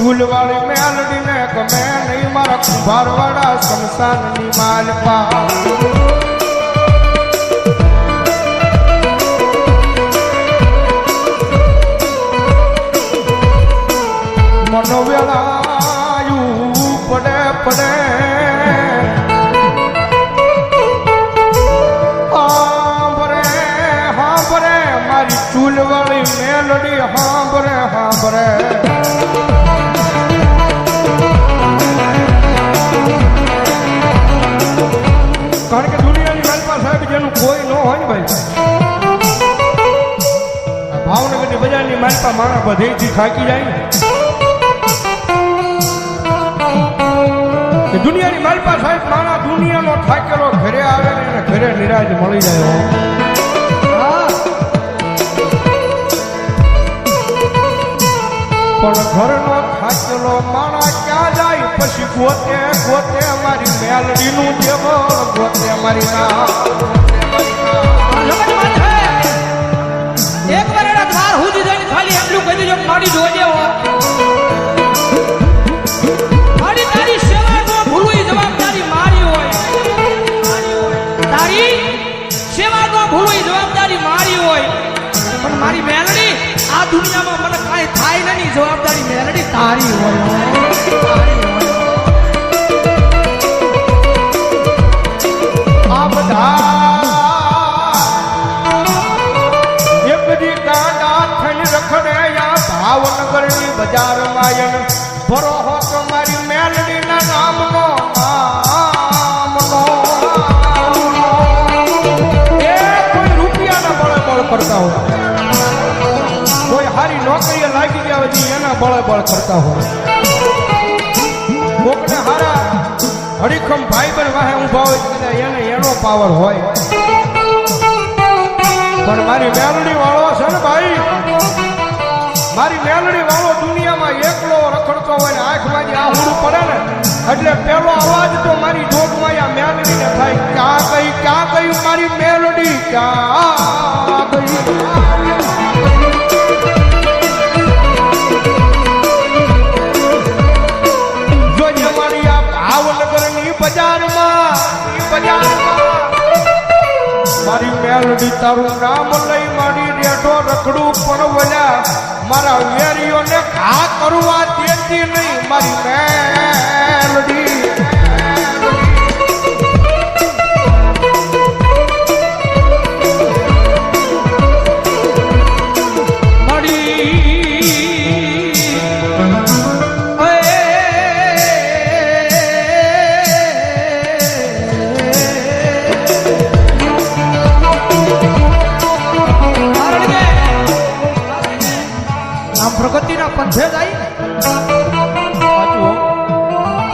ચૂલવાળી મેલડીને ગમે નહીં મારા કુંભારવાળા શમશાનની માલપા મનોવેળાયું પડે પડે હાંભરે મારી ચૂલવાળી મેલડી હાંભરે હાંભરે કારણ કે દુનિયાની માલપા સાહેબ જેનું કોઈ ન હોય ને ભાઈ ભાવનગરની બજારની માલપા માણા બધેથી થાકી જાય ને દુનિયાની માલપા સાહેબ માણા દુનિયાનો થાકેલો ઘરે આવે ને એને ઘરે નિરાજ મળી જાય પણ ઘરનો થાકેલો માણા ક્યાં જાય પછી ગોતે ગોતે મારી મેલડીનું દેવો ગોતે મારી એક વાર એના દ્વાર સુધી જઈને ખાલી એટલું કહી દેજો મારી જોજે હો મારી તારી સેવા નો ભૂલવી જવાબદારી મારી હોય તારી સેવા નો ભૂલવી જવાબદારી મારી હોય પણ મારી મેલડી આ દુનિયામાં મને કાંઈ થાય નહીં જવાબદારી મેલડી તારી હોય આ બધા એક દી ગાંડા થઈને રખડે ભાવનગરની બજારમાં એને ભરો હો તો મારી મેલડીના નામનો એ કોઈ રૂપિયાના બળે બળ કરતા હોય કોઈ હારી નોકરીએ લાગી ગયા હોય એના બળે બળ કરતા હોય કોકને હારા હરીખમ ભાઈ બન વાહે ઊભા હોય એને એનો પાવર હોય પણ મારી મેલડી વાળો છે ને ભાઈ મારી મેલડી વાળો દુનિયામાં એકલો રખડતો હોય ને આંખમાંથી આહુડું પડે ને એટલે પેલો અવાજ તો મારી જોગમાં આ મેલડીને થાય ક્યાં ગઈ મારી મેલડી ક્યાં ગઈ જોજે મારી આ ભાવનગરની બજારમાં મારી મેલડી તારું નામ લઈ મારી રેઠો રખડું પણ વળ્યા મારા વેરીઓને ઘા કરવા દેતી નહીં મારી મેલડી પ્રગતિના પંથે જાય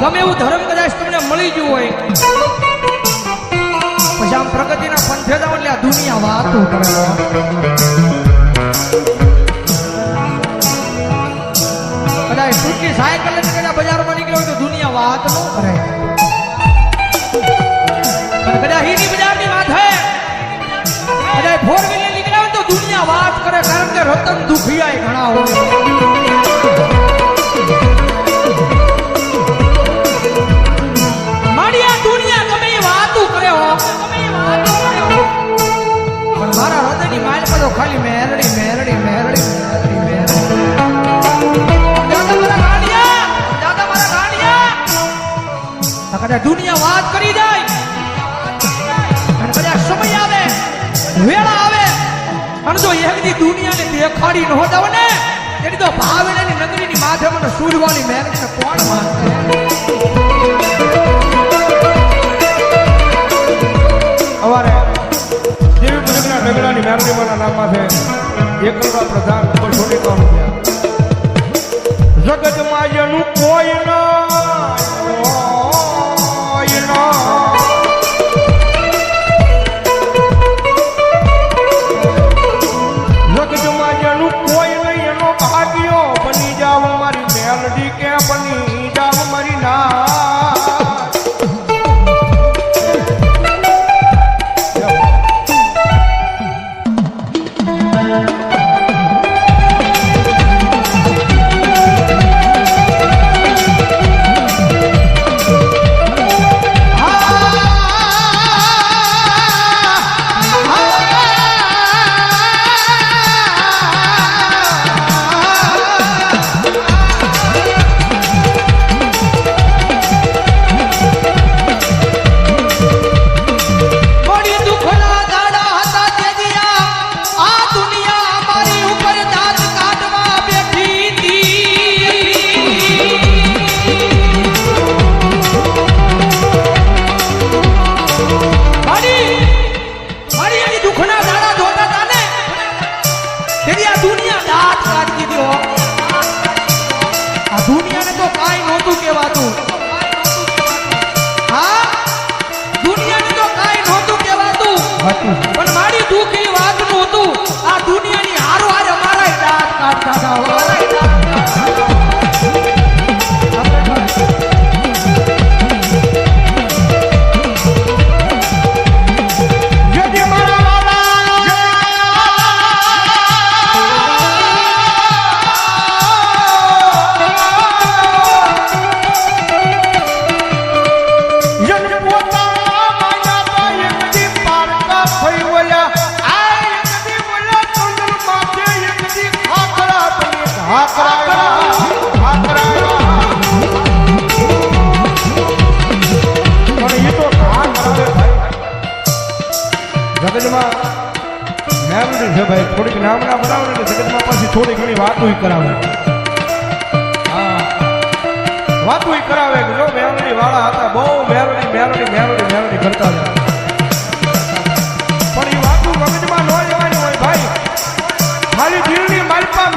ગમે એવું ધર્મ કદાચ તમને મળી ગયું હોય પછી આમ પ્રગતિના પંથે જાવ એટલે આ દુનિયા વાતો કરે કદાચ ટૂંકી સાયકલ લઈને કદાચ બજારમાં નીકળ્યો હોય તો દુનિયા વાત ન કરે પણ કદાચ હીની બજારની વાત હે કદાચ ફોર વ્હીલર નીકળ્યા હોય તો દુનિયા વાત કરે કારણ કે રતન દુખિયા ઘણા હોય મારી દુનિયા ગમે એ વાતો કરે હો પણ મારા હૃદયની માલ બધો ખાલી મેરડી મેરડી મેરડી મેરડી મેરડી દાદા મારા ગાડિયા કદાચ દુનિયા વાત કરી જાય અને કદાચ સમય આવે વેળા આવે અને જો એકની દુનિયાને દેખાડી ન હોતા ને એની તો ભાવેડાની નગરીની માથે મને સૂરવાળી મેરડીને કોણ માનશે અમારે દેવી પૂજકના ડગડાની મેરડીમાના નામમાં છે એકલવા પ્રધાન ઉપર છોડી કામ જગતમાં જેનું કોઈ જગતમાં જેનું કોઈ નહીં એનો ભાગ્યો બની જાવ મારી મેલડી કે બની જાવ મારી ના કહેવાતું. હા દુનિયાને તો કાંઈ નહોતું કહેવાતું પણ મારી દુઃખી વાતનું હતું. આ દુનિયાની હારો હારે મારા દાંત કાઢતા હતા. મારાય દાંત કાઢતા હતા. જેથી મારા જગતમાં મેલડી છે ભાઈ, થોડીક નામના બનાવે ને જગતમાં પાછી થોડી ઘણી વાતો કરાવે. હા વાતો કરાવે કે જો મેલડી વાળા હતા બહુ મેલડી મેલડી મેલડી મેલડી કરતા હતા. પણ એ વાતો મગજમાં ન લેવાની હોય ભાઈ. ખાલી દિલની માલપા